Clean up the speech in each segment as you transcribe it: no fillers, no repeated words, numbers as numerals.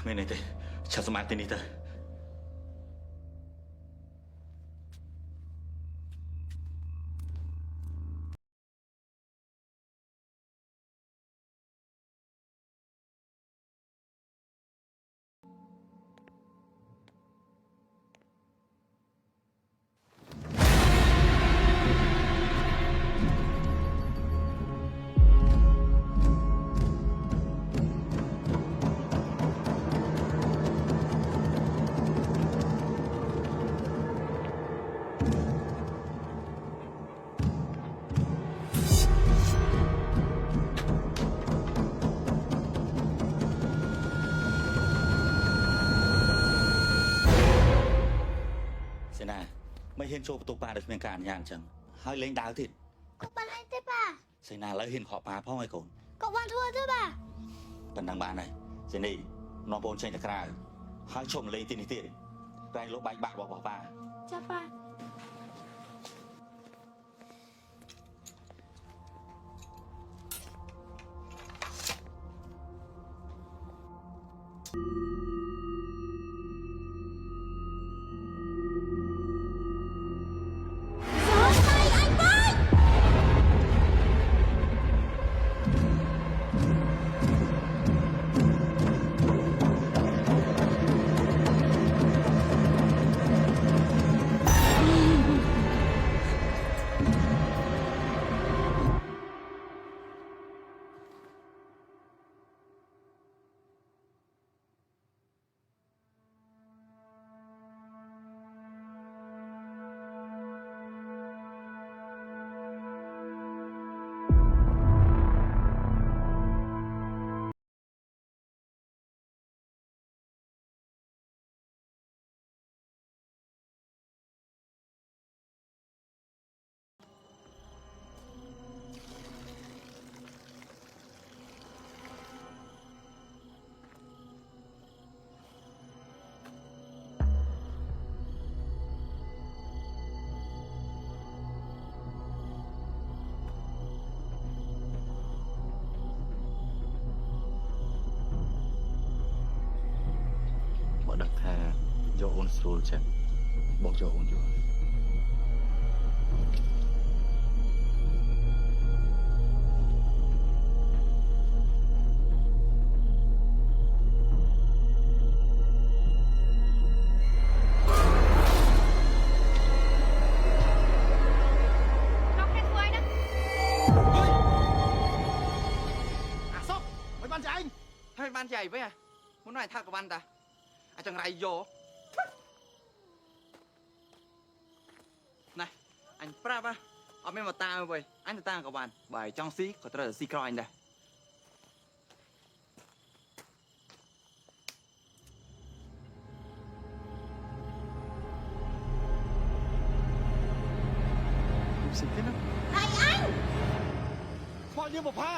គ្មានអីទេឆាប់សម្អាតទីនេះទៅសេនាមិនហ៊ានចូលបន្ទប់ប៉ាដោយគ្មានការអនុញ្ញាតអញ្ចឹងហើយលេងដាវទៀតកុំបានអីទេប៉ាសេនាឥឡូវហ៊ានខកប៉ាផងហើយកូនកុំបានធ្វើទេប៉ាប៉ុណ្ណឹងបានហើយសេនីនាំបងចេញទៅក្រៅហើយឈប់លេងទីនេះទៀតតែលោកបែកបាក់របស់ប៉ាចាប៉ាដាក់ថាយកអូនស្រួលចឹងបងយកអូនយល់បានចៃវិញមុនណៃថាក៏បានតាអាចង្រៃយកណែអញប្រាប់អត់មានមកតាវិញអញទៅតាក៏បានបើចង់ស៊ីក៏ត្រូវតែស៊ីក្រោយអញដែរស៊ីទេណាហើយអញស្មោះយើងបផា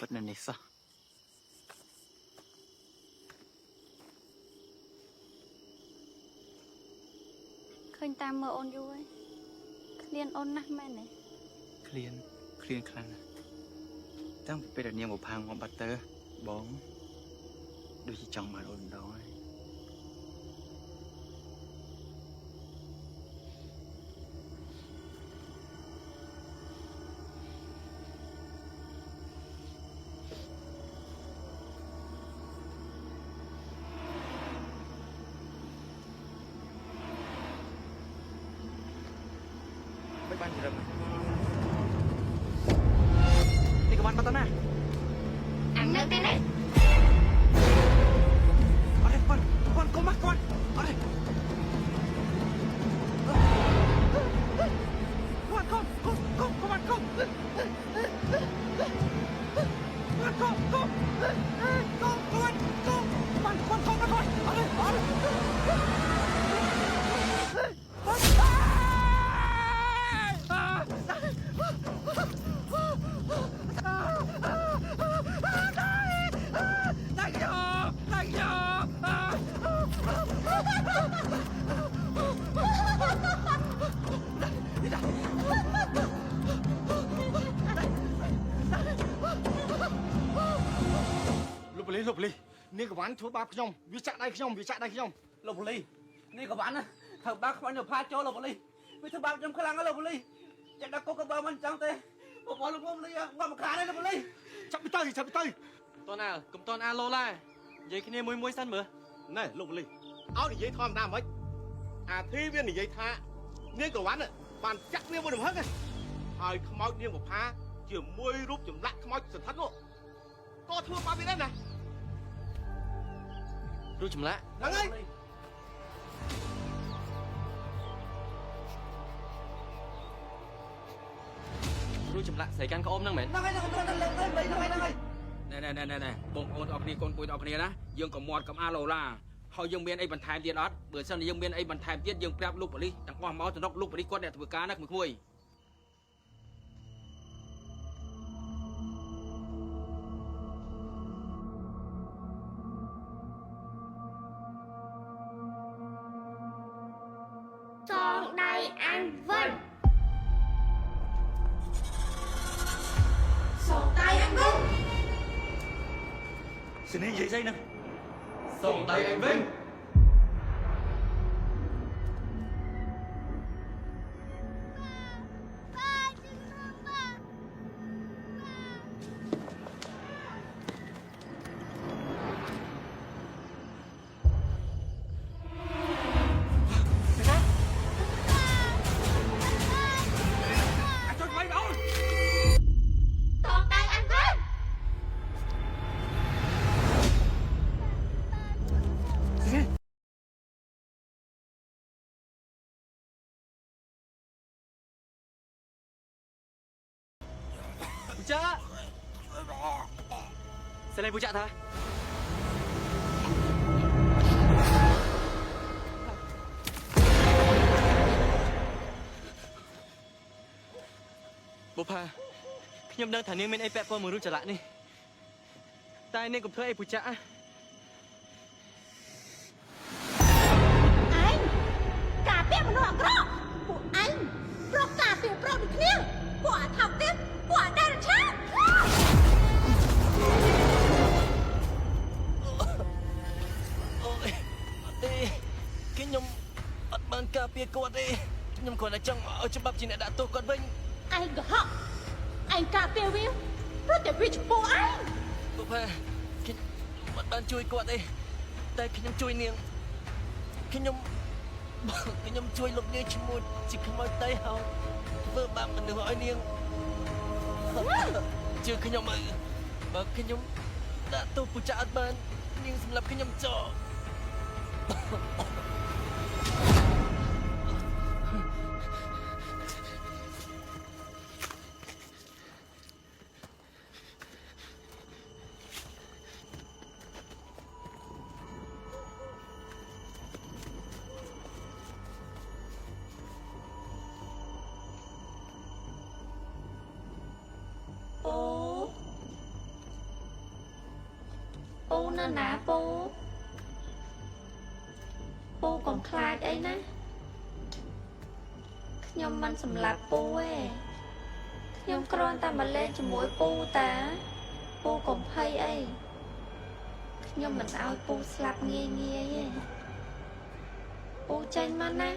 ពិតនៅនេះសោះឃើញតាមមើលអូនយូរហើយឃ្លានអូនណាស់មែនទេឃ្លានខ្លាំងណាស់តាំងពីពេលដែលនាងមកផាំងមកបាត់ទៅបងដូចជាចង់បានអូនម្ដងហើយបានជ្រឹមនេះក៏បានបាត់ទៅណា នៅទីនេះ អរេប៉ុនកុំមកគាត់អរេលោកបលីនេះកវ៉ាន់ធ្វើបាបខ្ញុំវាចាក់ដៃខ្ញុំលោកបលីនេះកវ៉ាន់ធ្វើបាបខ្វាញ់ទៅផាចូលលោកបលីវាធ្វើបាបខ្ញុំខ្លាំងណាស់លោកបលីចាក់ដាក់គុកក៏បើមិនអញ្ចឹងទេបងលោកបលីងាប់មកខានទេលោកបលីចាប់ទៅតណាកុំតនអាឡូឡានិយាយគ្នាមួយសិនមើលណែលោកបលីឲ្យនិយាយធម្មតាមិនអាធីវានិយាយថានាងកវ៉ាន់បានចាក់នាងមួយរំហឹកហើយខ្មោចនាងបុផាជាមួយរូបចម្លាក់ខ្មោចសន្ធិដ្ឋនោះក៏ធ្វើបាបវាដែរណារូបចម្លាក់ហ្នឹងហើយរូបចម្លាក់ស្រីកាន់ក្អមហ្នឹងមែនហ្នឹងហើយណែបងប្អូនអរគ្នាកូនគួយអរគ្នាណាយើងក៏មាត់កំអាឡូឡាហើយយើងមានអីបន្ថែមទៀតអត់បើសិនយើងមានអីបន្ថែមទៀតយើងប្រាប់លោកប៉ូលីសទាំងអស់មកទៅរកលោកប៉ូលីសគាត់អ្នកធ្វើការណាក្មួយសងដៃអញវិញសងដៃអញវិញ Xin đi vậy dây nè. ส่งដៃអញវិញចាស្លេពូចាថាបុផាខ្ញុំដឹងថានាងមានអីពាក់ព័ន្ធមួយរូបចល័កនេះតែនាងកុំធ្វើអីពូចាអញការពារមនុស្សអាក្រក់ពួកអញប្រុសការពារប្រុសដូចគ្នាពួកអាថោកទៀតពួកអាដែលឆាតអូយអត់ទេខ្ញុំអត់បានការពារគាត់ទេខ្ញុំគ្រាន់តែចង់ឲ្យច្បាប់ជាអ្នកដាក់ទោសគាត់វិញឯងកុហកឯងការពារវាព្រោះតែវាចំពោះឯងបុផាខ្ញុំអត់បានជួយគាត់ទេតែខ្ញុំជួយនាងខ្ញុំជួយលោកនាងជាមួយជាខ្មោចតៃហោធ្វើបាបមនុស្សឲ្យនាងជឿខ្ញុំមើលបើខ្ញុំដាក់ទោសពូចាអត់បាននាងសម្លាប់ខ្ញុំចោលពូនៅណាពូកុំខ្លាចអីណាខ្ញុំមិនសម្លាប់ពូទេខ្ញុំគ្រាន់តែមកលេងជាមួយពូតាពូកុំភ័យអីខ្ញុំមិនឲ្យពូស្លាប់ងាយទេពូចេញមកណា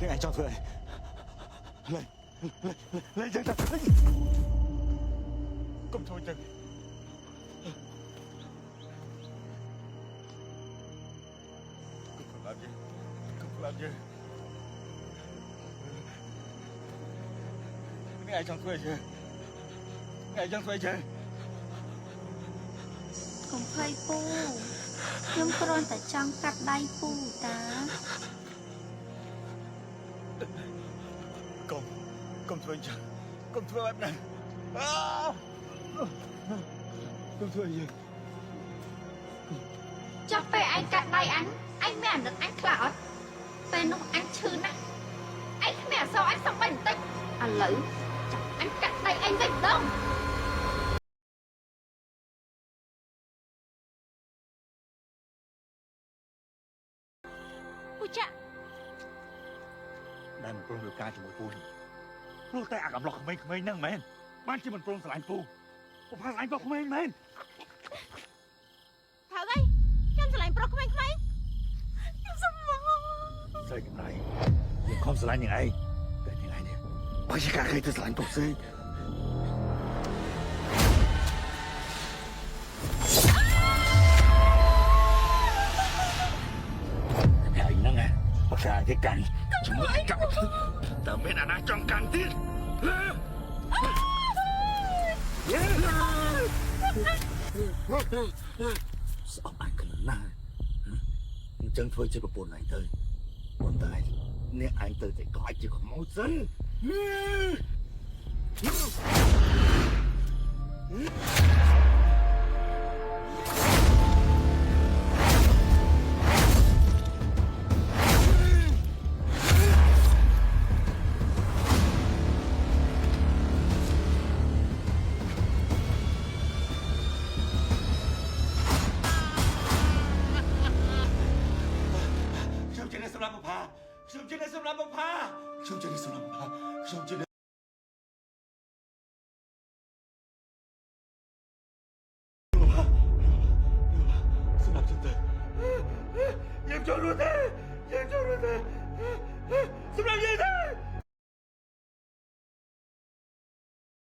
នេះឯងចង់ធ្វើអីលេងចឹងទៅកុំធ្វើចឹងកុំខ្លាចយើងនេះឯងចង់ធ្វើអីនេះឯងចង់ធ្វើអីចឹង កុំភ័យពូខ្ញុំគ្រាន់តែចង់កាត់ដៃពូតា កុំធ្វើអញ្ចឹងកុំធ្វើបែបហ្នឹងកុំធ្វើអី ចាប់ពេលឯងកាត់ដៃអញមានអាណិតអញខ្លះអត់ពេលនោះអញឈឺណាស់ឯងគ្មានអសរអញសំបីបន្តិចឥឡូវចាប់អញកាត់ដៃឯងវិញម្ដងពូចាក់ ដែលមិនព្រមលើការជាមួយពូនេះព្រោះតែអាកំឡុកក្មេងៗហ្នឹងមែនបានជាមិនព្រមស្រឡាញ់ពូពូផាស្រឡាញ់បងក្មេងមែន ថើអីខ្ញុំស្រឡាញ់ប្រុសក្មេងៗខ្ញុំសុំមក ស្រីកំไรយើងខំស្រឡាញ់នឹងឯងតែនឹងឯងនេះបើជាការគេទៅស្រឡាញ់ពុកផ្សេងហើយហ្នឹងបើស្អាតគេកាន់ជាមួយកាប់តើមានអាណាចង់កាន់ទៀតស្អប់អញខ្លាំងណាស់អញ្ចឹងធ្វើជាប្រពន្ធឯងទៅប៉ុន្តែអ្នកឯងទៅតែខ្លាចជាខ្មោចសិន ខ្ញុំជាអ្នកសម្រាប់បុប្ផាខ្ញុំជាអ្នកសម្រាប់បុប្ផាខ្ញុំជាអ្នកសម្រាប់បុប្ផាខ្ញុំជាអ្នកសម្រាប់ចិត្តយើងចូលរួចទេយើងចូលរួចទេសម្រាប់យើងទេ